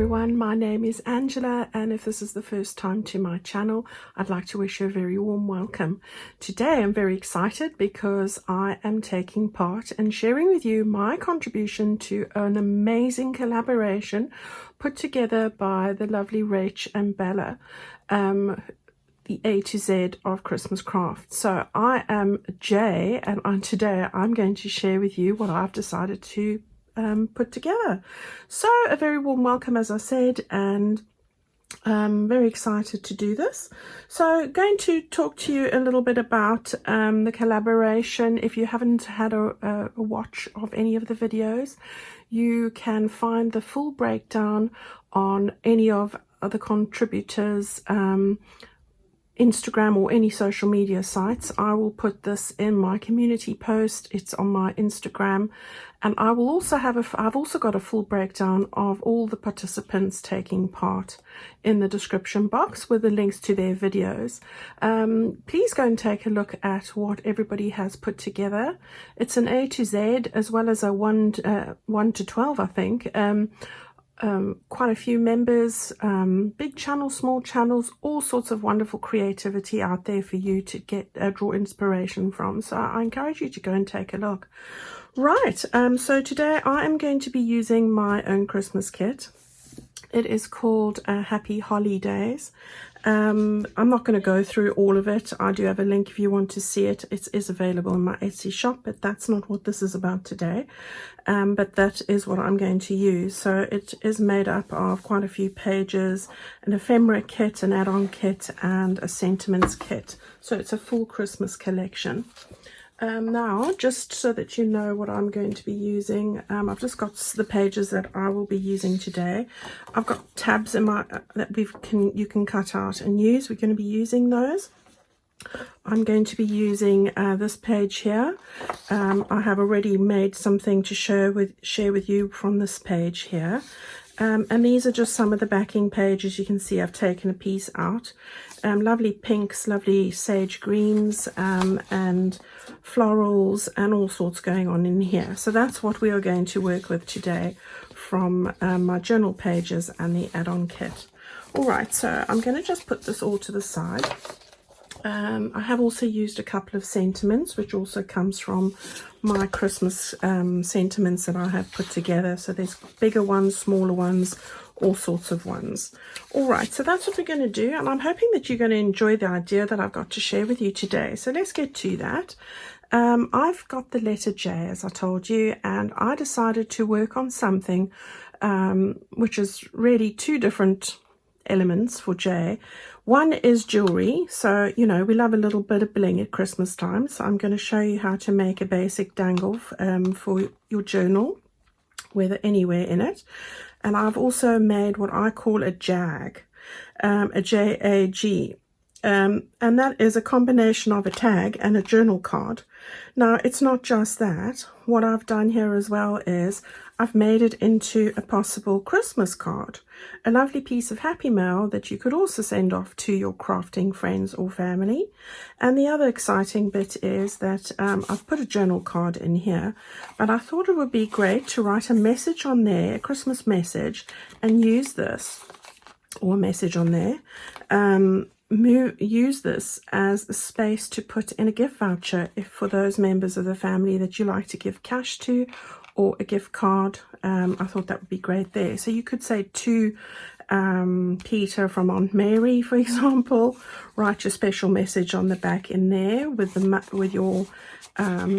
everyone, my name is Angela, and if this is the first time to my channel, I'd like to wish you a very warm welcome. Today I'm very excited because I am taking part and sharing with you my contribution to an amazing collaboration put together by the lovely RachandBella, the A to Z of Christmas crafts. So I am Jay, and today I'm going to share with you what I've decided to put together. So a very warm welcome, as I said, and I'm very excited to do this. So going to talk to you a little bit about the collaboration. If you haven't had a watch of any of the videos, you can find the full breakdown on any of the contributors' Instagram or any social media sites. I will put this in my community post. It's on my Instagram, and I will also have I've also got a full breakdown of all the participants taking part in the description box with the links to their videos. Please go and take a look at what everybody has put together. It's an A to Z as well as a 1 to 12, I think. Quite a few members, big channels, small channels, all sorts of wonderful creativity out there for you to get draw inspiration from. So I encourage you to go and take a look. Right, so today I am going to be using my own Christmas kit. It is called Happy Holidays. I'm not going to go through all of it. I do have a link if you want to see it. It is available in my Etsy shop, but that's not what this is about today. But that is what I'm going to use. So it is made up of quite a few pages, an ephemera kit, an add-on kit, and a sentiments kit. So it's a full Christmas collection. Now, just so that you know what I'm going to be using, I've just got the pages that I will be using today. I've got tabs in my that you can cut out and use. We're going to be using those. I'm going to be using this page here. I have already made something to share with you from this page here. And these are just some of the backing pages. You can see I've taken a piece out. Lovely pinks, lovely sage greens, and florals, and all sorts going on in here. So that's what we are going to work with today from my journal pages and the add-on kit. All right, so I'm going to just put this all to the side. I have also used a couple of sentiments, which also comes from my Christmas sentiments that I have put together. So there's bigger ones, smaller ones, all sorts of ones. All right, so that's what we're going to do, and I'm hoping that you're going to enjoy the idea that I've got to share with you today. So let's get to that. I've got the letter J, as I told you, and I decided to work on something which is really two different elements for J. One is jewelry, so you know we love a little bit of bling at Christmas time. So I'm going to show you how to make a basic dangle for your journal, whether anywhere in it. And I've also made what I call a jag, a JAG, and that is a combination of a tag and a journal card. Now it's not just that. What I've done here as well is I've made it into a possible Christmas card, a lovely piece of happy mail that you could also send off to your crafting friends or family. And the other exciting bit is that I've put a journal card in here, but I thought it would be great to write a message on there, a Christmas message, and use this, or a message on there, use this as a space to put in a gift voucher for those members of the family that you like to give cash to, or a gift card. I thought that would be great there. So you could say to Peter from Aunt Mary, for example, write your special message on the back in there with your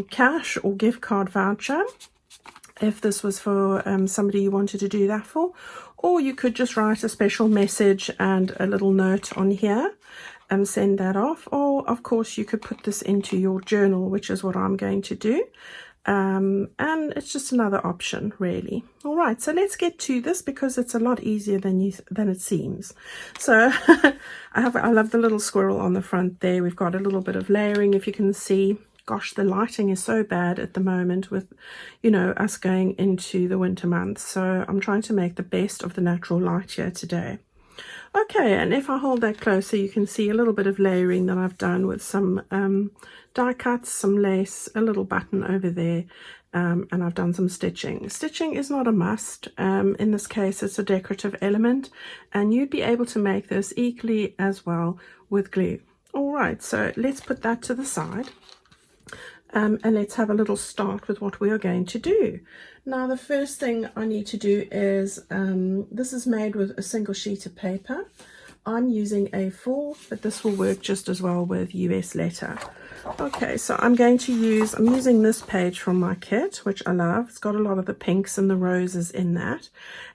cash or gift card voucher, if this was for somebody you wanted to do that for. Or you could just write a special message and a little note on here and send that off. Or of course you could put this into your journal, which is what I'm going to do. And it's just another option, really. All right, so let's get to this because it's a lot easier than it seems. So I love the little squirrel on the front there. We've got a little bit of layering, if you can see. Gosh, the lighting is so bad at the moment with, you know, us going into the winter months. So I'm trying to make the best of the natural light here today. Okay, and if I hold that closer, you can see a little bit of layering that I've done with some die cuts, some lace, a little button over there, and I've done some stitching. Stitching is not a must. In this case, it's a decorative element, and you'd be able to make this equally as well with glue. All right, so let's put that to the side. And let's have a little start with what we are going to do. Now, the first thing I need to do is, this is made with a single sheet of paper. I'm using A4, but this will work just as well with US letter. Okay, so I'm using this page from my kit, which I love. It's got a lot of the pinks and the roses in that.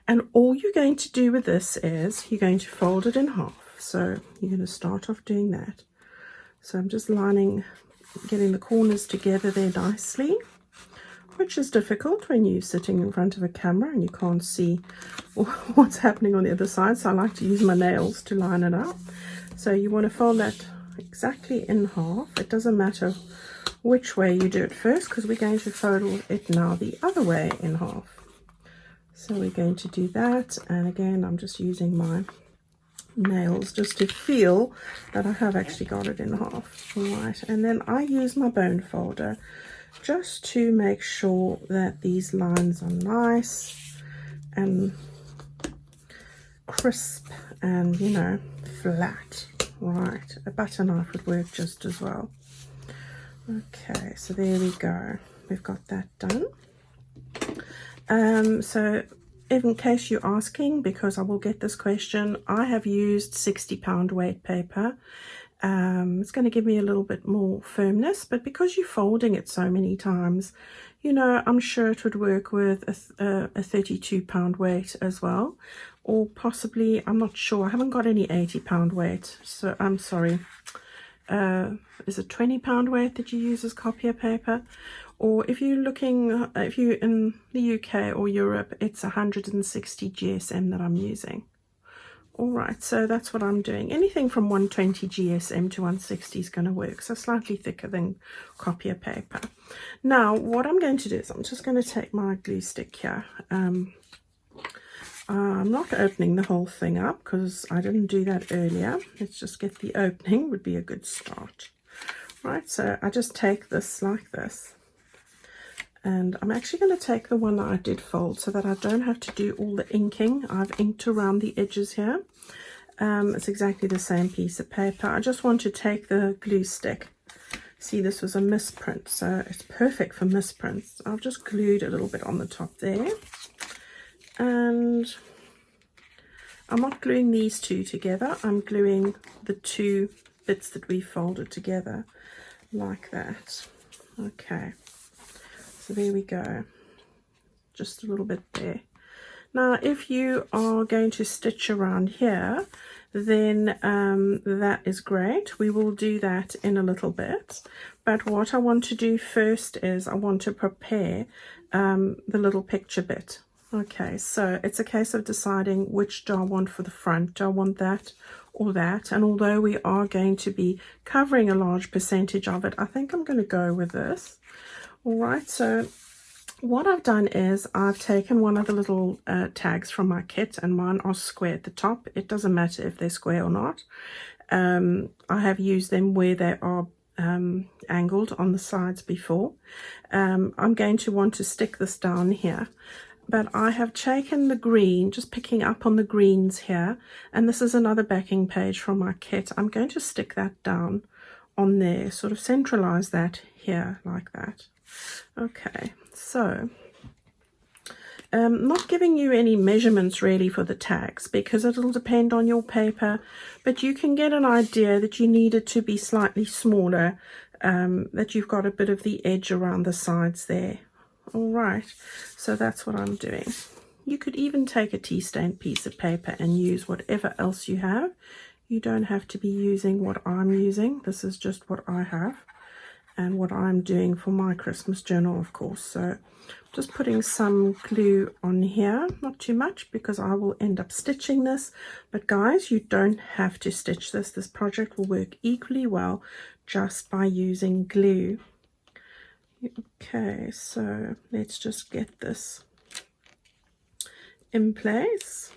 And all you're going to do with this is you're going to fold it in half. So you're going to start off doing that. So I'm just getting the corners together there nicely, which is difficult when you're sitting in front of a camera and you can't see what's happening on the other side. So I like to use my nails to line it up. So you want to fold that exactly in half. It doesn't matter which way you do it first, because we're going to fold it now the other way in half. So we're going to do that, and again I'm just using my nails just to feel that I have actually got it in half. All right, and then I use my bone folder just to make sure that these lines are nice and crisp and, you know, flat. Right, a butter knife would work just as well. Okay, so there we go, we've got that done. So in case you're asking, because I will get this question, I have used 60-pound weight paper. It's going to give me a little bit more firmness, but because you're folding it so many times, you know, I'm sure it would work with a 32-pound weight as well, or possibly, I'm not sure, I haven't got any 80-pound weight, so I'm sorry, is it 20-pound weight that you use as copier paper? Or if you're in the UK or Europe, it's 160 GSM that I'm using. All right, so that's what I'm doing. Anything from 120 GSM to 160 is going to work, so slightly thicker than copier paper. Now, what I'm going to do is I'm just going to take my glue stick here. I'm not opening the whole thing up because I didn't do that earlier. Let's just get the opening, would be a good start. Right, so I just take this like this. And I'm actually going to take the one that I did fold so that I don't have to do all the inking. I've inked around the edges here. It's exactly the same piece of paper. I just want to take the glue stick. See, this was a misprint, so it's perfect for misprints. I've just glued a little bit on the top there. And I'm not gluing these two together. I'm gluing the two bits that we folded together like that. Okay. So there we go, just a little bit there. Now, if you are going to stitch around here, then that is great. We will do that in a little bit. But what I want to do first is I want to prepare the little picture bit. Okay, so it's a case of deciding which do I want for the front. Do I want that or that? And although we are going to be covering a large percentage of it, I think I'm going to go with this. All right, so what I've done is I've taken one of the little tags from my kit, and mine are square at the top. It doesn't matter if they're square or not. I have used them where they are angled on the sides before. I'm going to want to stick this down here, but I have taken the green, just picking up on the greens here, and this is another backing page from my kit. I'm going to stick that down on there, sort of centralize that here like that. Okay, so not giving you any measurements really for the tags because it'll depend on your paper, but you can get an idea that you need it to be slightly smaller, that you've got a bit of the edge around the sides there. All right, so that's what I'm doing. You could even take a tea stained piece of paper and use whatever else you have. You don't have to be using what I'm using. This is just what I have and what I'm doing for my Christmas journal, of course. So just putting some glue on here, not too much because I will end up stitching this. But guys, you don't have to stitch this. This project will work equally well just by using glue. Okay, so let's just get this in place,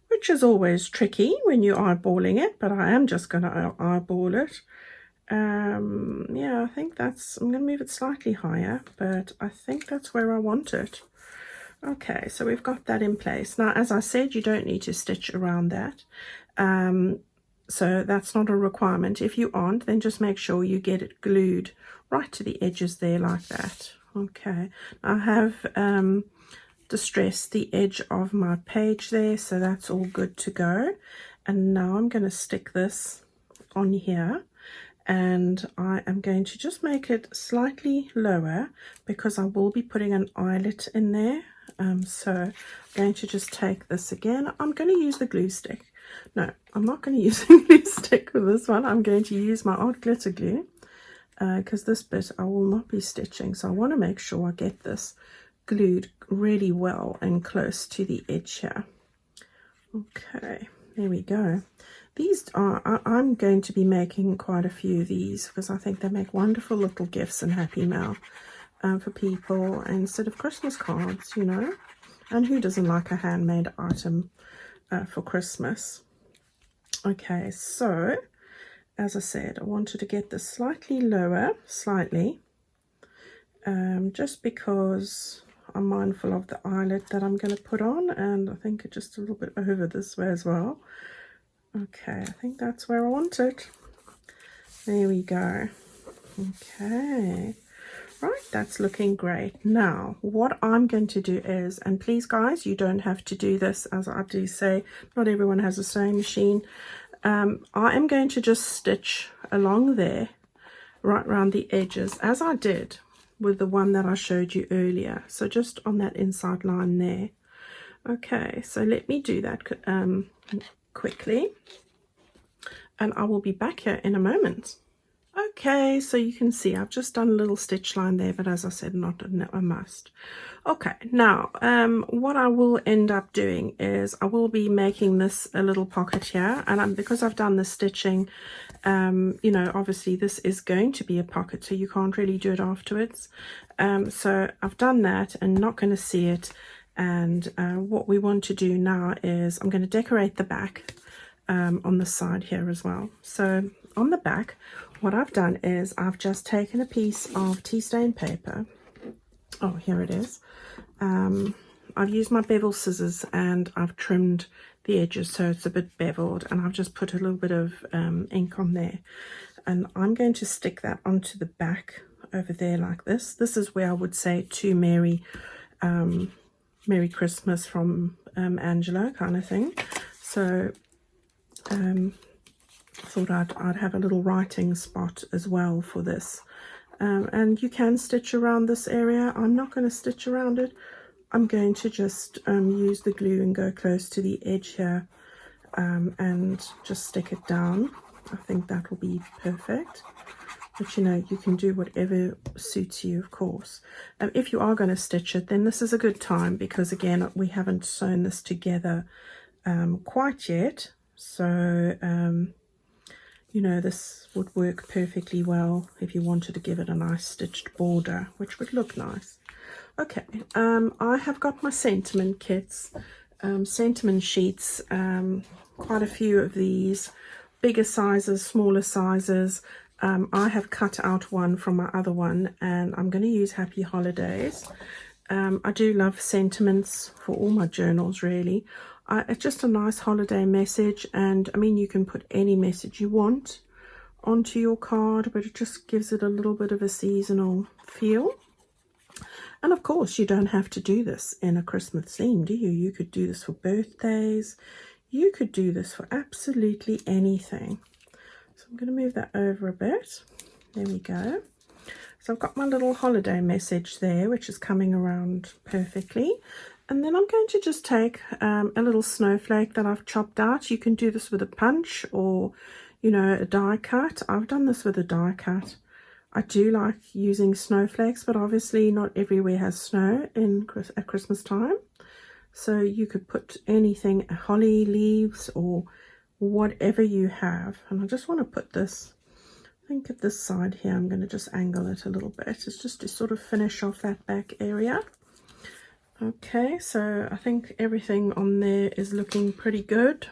which is always tricky when you're eyeballing it, but I am just going to eyeball it. Yeah, I think that's, I'm going to move it slightly higher, but I think that's where I want it. Okay, so we've got that in place. Now, as I said, you don't need to stitch around that. So that's not a requirement. If you aren't, then just make sure you get it glued right to the edges there like that. Okay, I have distressed the edge of my page there, so that's all good to go. And now I'm going to stick this on here, and I am going to just make it slightly lower because I will be putting an eyelet in there. So I'm going to just take this again. I'm going to use the glue stick. No, I'm not going to use the glue stick for this one. I'm going to use my art glitter glue because this bit I will not be stitching. So I want to make sure I get this glued really well and close to the edge here. Okay, there we go. These are, I'm going to be making quite a few of these because I think they make wonderful little gifts and happy mail for people instead of Christmas cards, you know. And who doesn't like a handmade item for Christmas? Okay, so as I said, I wanted to get this slightly lower, just because I'm mindful of the eyelet that I'm going to put on, and I think it's just a little bit over this way as well. Okay, I think that's where I want it. There we go. Okay, right, that's looking great. Now, what I'm going to do is, and please guys, you don't have to do this, as I do say, not everyone has a sewing machine. I am going to just stitch along there, right around the edges, as I did with the one that I showed you earlier. So just on that inside line there. Okay, so let me do that quickly, and I will be back here in a moment. Okay, so you can see I've just done a little stitch line there, but as I said, not a must. Okay, now what I will end up doing is I will be making this a little pocket here, and because I've done the stitching, you know, obviously this is going to be a pocket, so you can't really do it afterwards. So I've done that and not going to see it. And what we want to do now is I'm going to decorate the back on the side here as well. So on the back, what I've done is I've just taken a piece of tea stain paper. Oh, here it is. I've used my bevel scissors and I've trimmed the edges so it's a bit beveled, and I've just put a little bit of ink on there, and I'm going to stick that onto the back over there like this. This is where I would say to Merry Christmas from Angela kind of thing. So I thought I'd have a little writing spot as well for this, and you can stitch around this area. I'm not going to stitch around it. I'm going to just use the glue and go close to the edge here, and just stick it down. I think that will be perfect, but you know, you can do whatever suits you, of course. If you are going to stitch it, then this is a good time, because again, we haven't sewn this together quite yet. So you know, this would work perfectly well if you wanted to give it a nice stitched border, which would look nice. Okay, I have got my sentiment kits, sentiment sheets, quite a few of these, bigger sizes, smaller sizes. I have cut out one from my other one, and I'm going to use Happy Holidays. I do love sentiments for all my journals, really. It's just a nice holiday message, and I mean, you can put any message you want onto your card, but it just gives it a little bit of a seasonal feel. And of course, you don't have to do this in a Christmas theme, do you? You could do this for birthdays. You could do this for absolutely anything. So I'm going to move that over a bit. There we go. So I've got my little holiday message there, which is coming around perfectly. And then I'm going to just take a little snowflake that I've chopped out. You can do this with a punch or, you know, a die cut. I've done this with a die cut. I do like using snowflakes, but obviously not everywhere has snow at Christmas time. So you could put anything, holly leaves or whatever you have. And I just want to put this, I think at this side here, I'm going to just angle it a little bit. It's just to sort of finish off that back area. Okay, so I think everything on there is looking pretty good.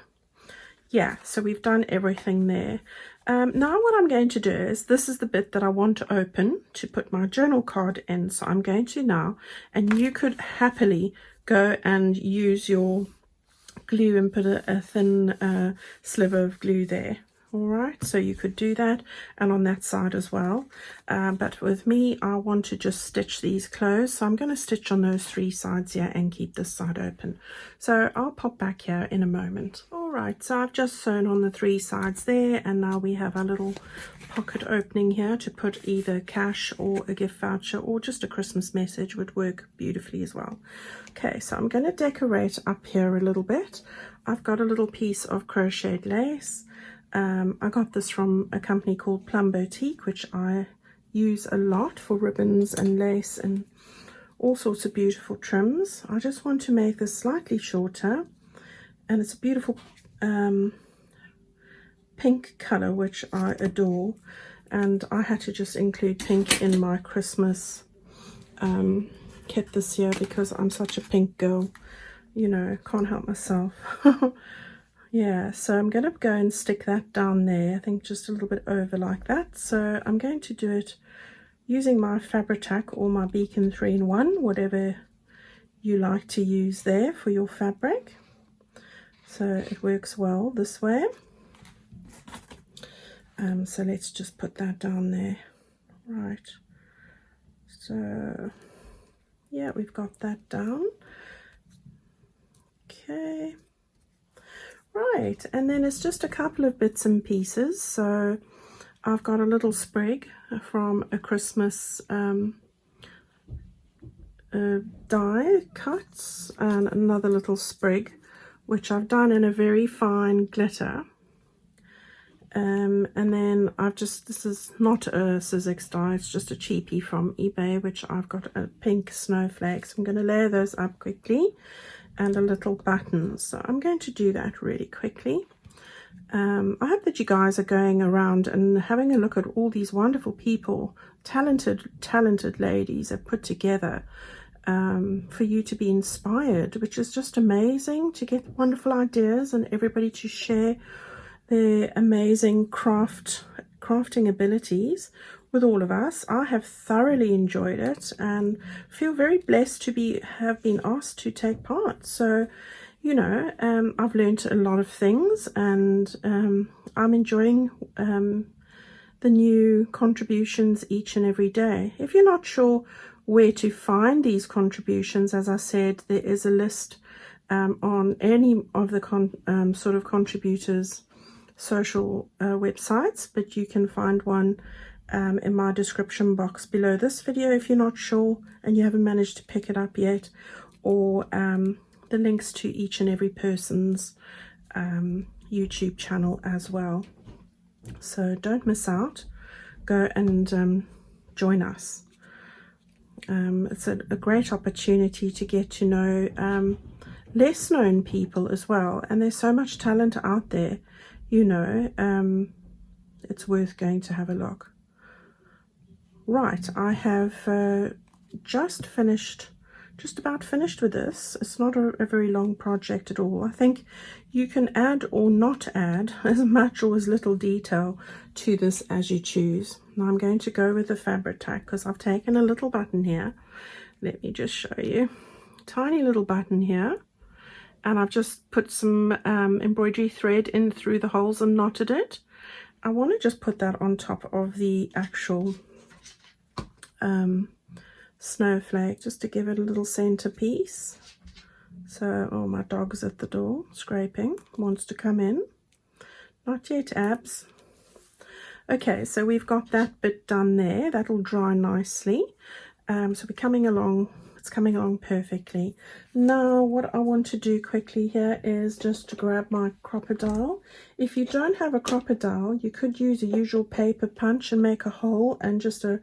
Yeah, so we've done everything there. Now what I'm going to do is, this is the bit that I want to open to put my journal card in. So I'm going to now, and you could happily go and use your glue and put a thin sliver of glue there. All right, so you could do that, and on that side as well. But with me, I want to just stitch these closed. So I'm going to stitch on those 3 sides here and keep this side open. So I'll pop back here in a moment. All right, so I've just sewn on the 3 sides there, and now we have a little pocket opening here to put either cash or a gift voucher, or just a Christmas message would work beautifully as well. Okay, so I'm going to decorate up here a little bit. I've got a little piece of crocheted lace. I got this from a company called Plum Boutique, which I use a lot for ribbons and lace and all sorts of beautiful trims. I just want to make this slightly shorter, and it's a beautiful pink color, which I adore, and I had to just include pink in my Christmas kit this year because I'm such a pink girl, you know, can't help myself. Yeah, so I'm going to go and stick that down there, I think just a little bit over like that. So I'm going to do it using my Fabri-Tac or my Beacon 3-in-1, whatever you like to use there for your fabric. So it works well this way. So let's just put that down there. Right, so yeah, we've got that down. Okay. Right, and then it's just a couple of bits and pieces. So I've got a little sprig from a Christmas die cuts, and another little sprig which I've done in a very fine glitter. And then I've just, this is not a Sizzix die, it's just a cheapie from eBay, which I've got a pink snowflake. So I'm going to layer those up quickly, and a little button. So I'm going to do that really quickly. I hope that you guys are going around and having a look at all these wonderful people, talented ladies have put together for you to be inspired, which is just amazing, to get wonderful ideas and everybody to share their amazing crafting abilities with all of us. I have thoroughly enjoyed it and feel very blessed to have been asked to take part. So, you know, I've learned a lot of things, and I'm enjoying the new contributions each and every day. If you're not sure where to find these contributions, as I said, there is a list on any of the sort of contributors' social websites, but you can find one in my description box below this video if you're not sure and you haven't managed to pick it up yet, or the links to each and every person's YouTube channel as well. So don't miss out, go and join us. It's a great opportunity to get to know less known people as well, and there's so much talent out there, you know. It's worth going to have a look. Right, I have just about finished with this. It's not a very long project at all. I think you can add or not add as much or as little detail to this as you choose. Now I'm going to go with the Fabri-Tac because I've taken a little button here. Let me just show you. Tiny little button here, and I've just put some embroidery thread in through the holes and knotted it. I want to just put that on top of the actual snowflake, just to give it a little centerpiece. So, oh, my dog's at the door scraping, wants to come in. Not yet, Abs. Okay, so we've got that bit done there. That'll dry nicely. So we're coming along. It's coming along perfectly. Now what I want to do quickly here is just to grab my crocodile. If you don't have a crocodile, you could use a usual paper punch and make a hole and just a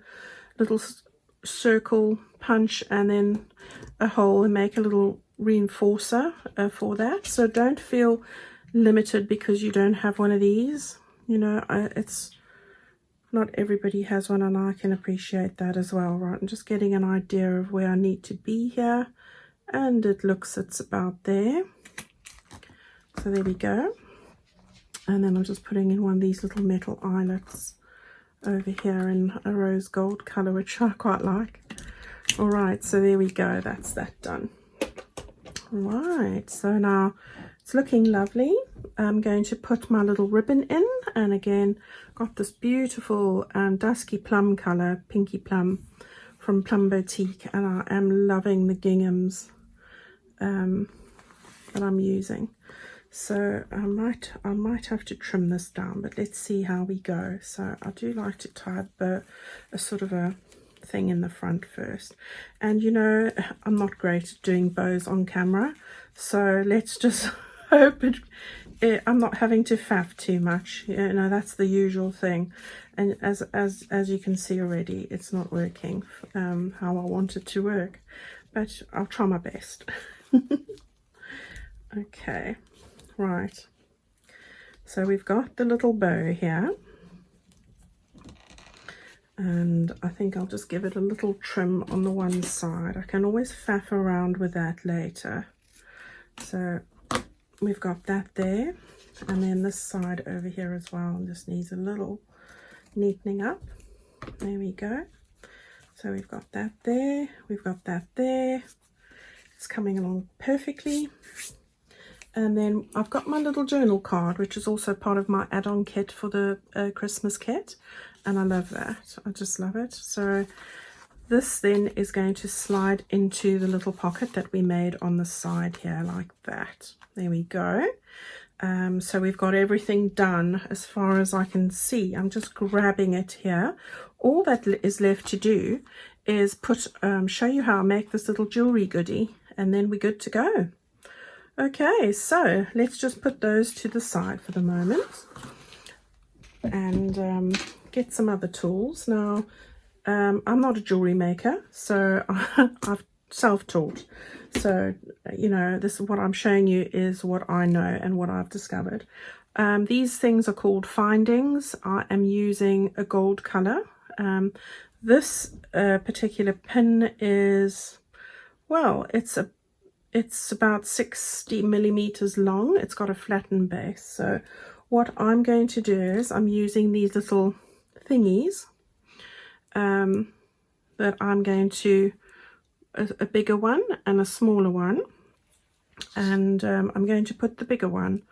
little circle punch and then a hole and make a little reinforcer for that. So don't feel limited because you don't have one of these. You know, it's not everybody has one, and I can appreciate that as well. Right, I'm just getting an idea of where I need to be here, and it looks it's about there. So there we go. And then I'm just putting in one of these little metal eyelets over here in a rose gold color, which I quite like. All right, so there we go, that's that done. Right, so now it's looking lovely. I'm going to put my little ribbon in, and again got this beautiful dusky plum color, pinky plum, from Plum Boutique, and I am loving the ginghams that I'm using. So I might have to trim this down, but let's see how we go. So I do like to tie a sort of a thing in the front first, and you know, I'm not great at doing bows on camera, so let's just hope I'm not having to faff too much. You know, that's the usual thing, and as you can see already, it's not working how I want it to work, but I'll try my best. Okay, right, so we've got the little bow here, and I think I'll just give it a little trim on the one side. I can always faff around with that later. So we've got that there, and then this side over here as well just needs a little neatening up. There we go. So we've got that there, we've got that there. It's coming along perfectly. And then I've got my little journal card, which is also part of my add-on kit for the Christmas kit, and I love that. I just love it. So this then is going to slide into the little pocket that we made on the side here, like that. There we go. So we've got everything done as far as I can see. I'm just grabbing it here. All that is left to do is show you how I make this little jewelry goodie, and then we're good to go. Okay, so let's just put those to the side for the moment, and get some other tools. Now, I'm not a jewelry maker, so I've self-taught. So, you know, this is what I'm showing you is what I know and what I've discovered. These things are called findings. I am using a gold color. This particular pin is, well, it's about 60 millimeters long. It's got a flattened base. So what I'm going to do is I'm using these little thingies that I'm going to, a bigger one and a smaller one, and I'm going to put the bigger one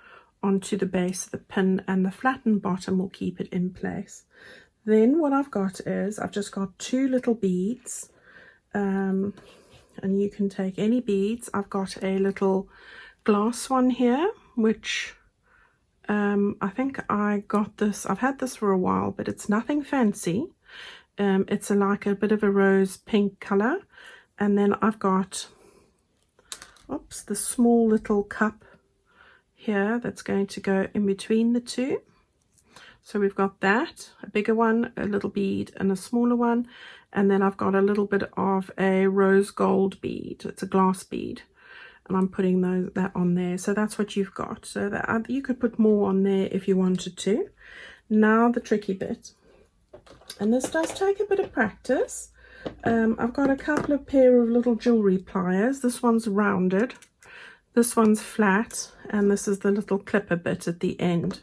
onto the base of the pin, and the flattened bottom will keep it in place. Then what I've got is I've just got two little beads, and you can take any beads. I've got a little glass one here, which I think I got this, I've had this for a while, but it's nothing fancy. It's like a bit of a rose pink color. And then I've got, oops, the small little cup here that's going to go in between the two. So we've got that, a bigger one, a little bead, and a smaller one. And then I've got a little bit of a rose gold bead. It's a glass bead, and I'm putting that on there. So that's what you've got. So that you could put more on there if you wanted to. Now the tricky bit, and this does take a bit of practice. I've got a couple of pair of little jewelry pliers. This one's rounded, this one's flat, and this is the little clipper bit at the end.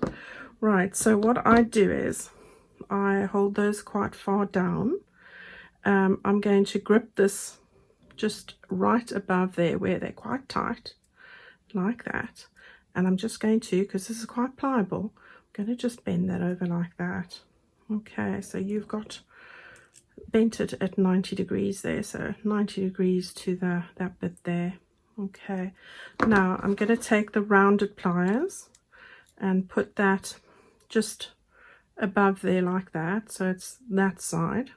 Right, so what I do is I hold those quite far down. I'm going to grip this just right above there where they're quite tight, like that. And I'm just going to, because this is quite pliable, I'm going to just bend that over like that. Okay, so you've got bent it at 90 degrees there, so 90 degrees to that bit there. Okay, now I'm going to take the rounded pliers and put that just above there like that, so it's that side.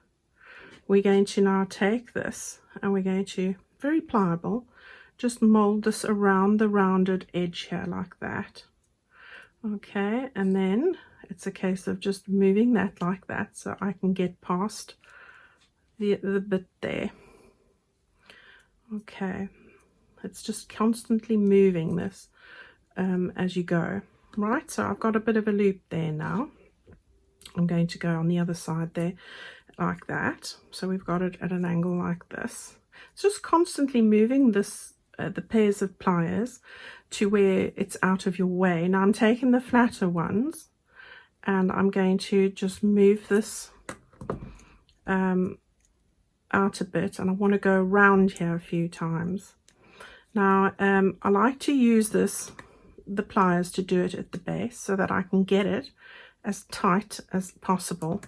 We're going to now take this and we're going to, very pliable, just mold this around the rounded edge here like that. Okay, and then it's a case of just moving that like that so I can get past the bit there. Okay, it's just constantly moving this as you go. Right, so I've got a bit of a loop there now. I'm going to go on the other side there like that. So we've got it at an angle like this. It's just constantly moving this the pairs of pliers to where it's out of your way. Now I'm taking the flatter ones and I'm going to just move this out a bit, and I want to go around here a few times. Now I like to use the pliers to do it at the base so that I can get it as tight as possible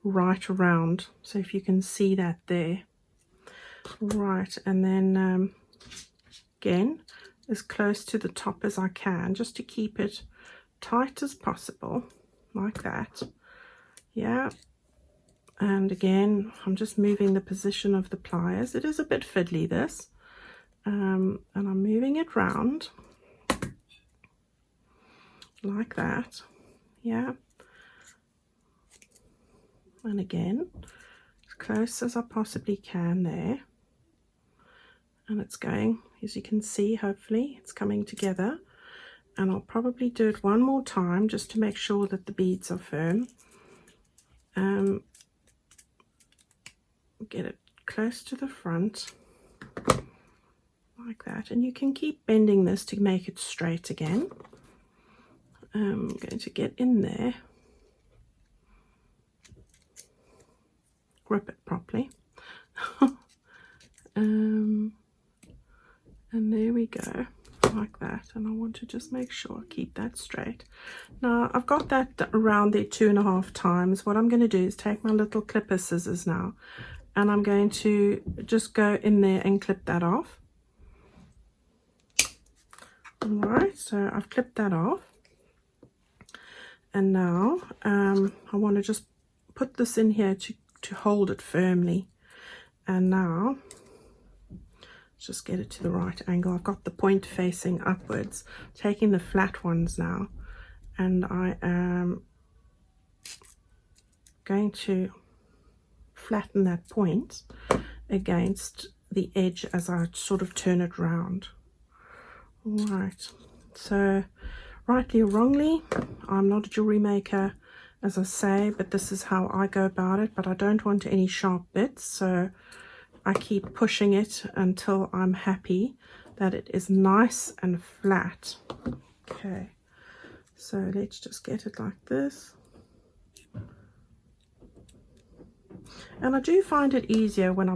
right around. So if you can see that there, right, and then again as close to the top as I can, just to keep it tight as possible, like that. Yeah, and again I'm just moving the position of the pliers. It is a bit fiddly, this, and I'm moving it round like that. Yeah, and again as close as I possibly can there, and it's going, as you can see, hopefully it's coming together. And I'll probably do it one more time just to make sure that the beads are firm. Get it close to the front like that, and you can keep bending this to make it straight again. I'm going to get in there, grip it properly, and there we go, like that. And I want to just make sure I keep that straight. Now I've got that around there 2.5 times. What I'm going to do is take my little clipper scissors now, and I'm going to just go in there and clip that off. Alright, so I've clipped that off, and now I want to just put this in here to hold it firmly. And now just get it to the right angle. I've got the point facing upwards, taking the flat ones now, and I am going to flatten that point against the edge as I sort of turn it round. All right, so rightly or wrongly, I'm not a jewelry maker, as I say, but this is how I go about it. But I don't want any sharp bits, so I keep pushing it until I'm happy that it is nice and flat. Okay, so let's just get it like this. And I do find it easier when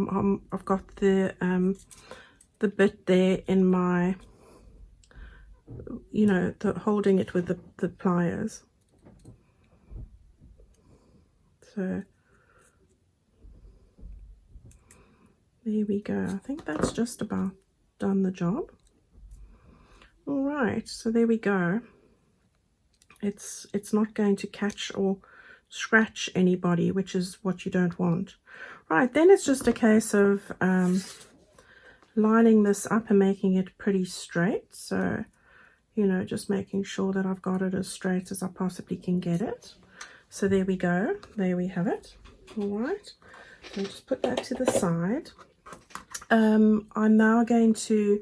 I've got the bit there in my, you know, holding it with the pliers. So there we go. I think that's just about done the job. All right, so there we go. It's not going to catch or scratch anybody, which is what you don't want. Right, then it's just a case of lining this up and making it pretty straight. So, you know, just making sure that I've got it as straight as I possibly can get it. So there we go, there we have it. All right, so just put that to the side. I'm now going to,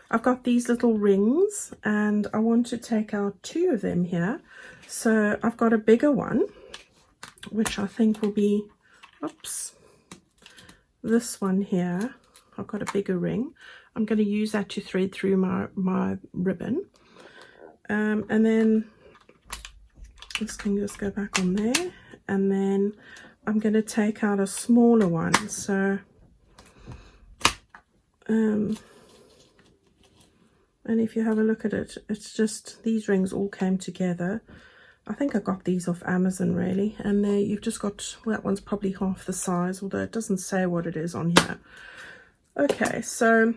I've got these little rings and I want to take out 2 of them here. So I've got a bigger one, which I think will be, oops, this one here. I've got a bigger ring. I'm going to use that to thread through my ribbon. And then this can just go back on there. And then I'm going to take out a smaller one. So, and if you have a look at it, it's just, these rings all came together. I think I got these off Amazon really, and there you've just got, well, that one's probably half the size, although it doesn't say what it is on here. Okay, so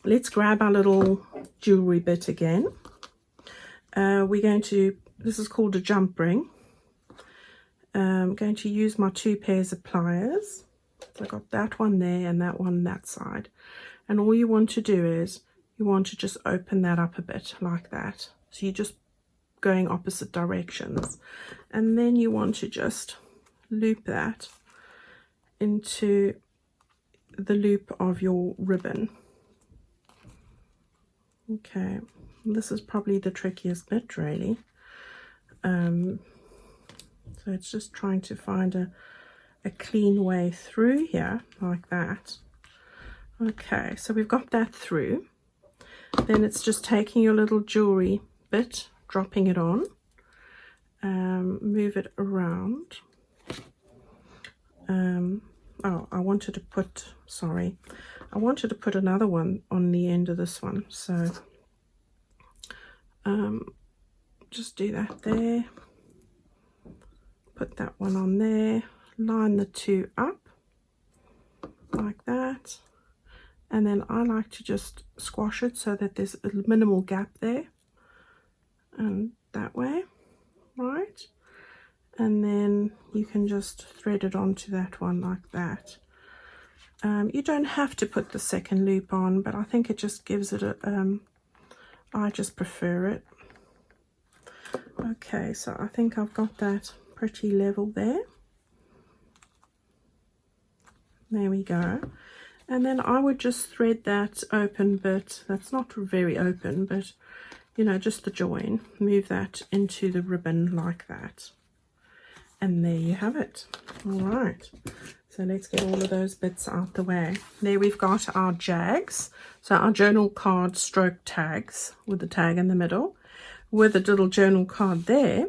let's grab our little jewelry bit again. We're going to, this is called a jump ring. I'm going to use my 2 pairs of pliers. So I got that one there and that one that side, and all you want to do is you want to just open that up a bit like that. So you just going opposite directions, and then you want to just loop that into the loop of your ribbon. Okay, this is probably the trickiest bit really. So it's just trying to find a clean way through here like that. Okay, so we've got that through. Then it's just taking your little jewelry bit, dropping it on, move it around. Oh, I wanted to put another one on the end of this one, so just do that there, put that one on there, line the two up like that, and then I like to just squash it so that there's a minimal gap there, and that way, right? And then you can just thread it onto that one like that. You don't have to put the second loop on, but I think it just gives it a, I just prefer it. Okay, so I think I've got that pretty level there. There we go. And then I would just thread that open bit, that's not very open, but you know, just the join, move that into the ribbon like that. And there you have it. All right, so let's get all of those bits out the way. There we've got our jags, so our journal card stroke tags with the tag in the middle, with a little journal card there.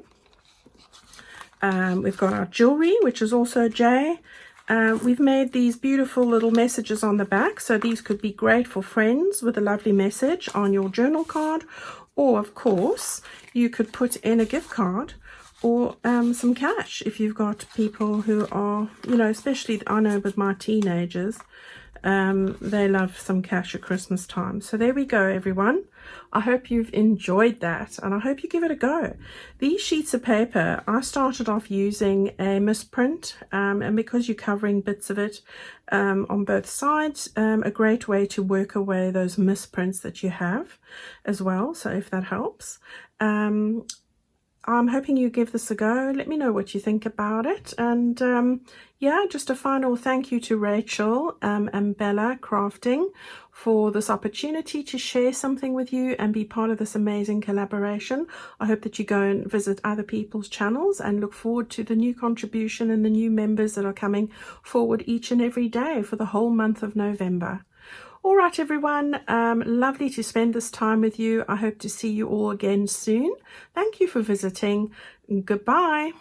We've got our jewelry, which is also a J. We've made these beautiful little messages on the back, so these could be great for friends with a lovely message on your journal card, or of course you could put in a gift card or some cash if you've got people who are, you know, especially I know with my teenagers, they love some cash at Christmas time. So there we go, everyone. I hope you've enjoyed that, and I hope you give it a go. These sheets of paper, I started off using a misprint, and because you're covering bits of it on both sides, a great way to work away those misprints that you have as well, so if that helps. I'm hoping you give this a go. Let me know what you think about it. And yeah, just a final thank you to Rachel and Bella Crafting for this opportunity to share something with you and be part of this amazing collaboration. I hope that you go and visit other people's channels and look forward to the new contribution and the new members that are coming forward each and every day for the whole month of November. All right, everyone, lovely to spend this time with you. I hope to see you all again soon. Thank you for visiting. Goodbye.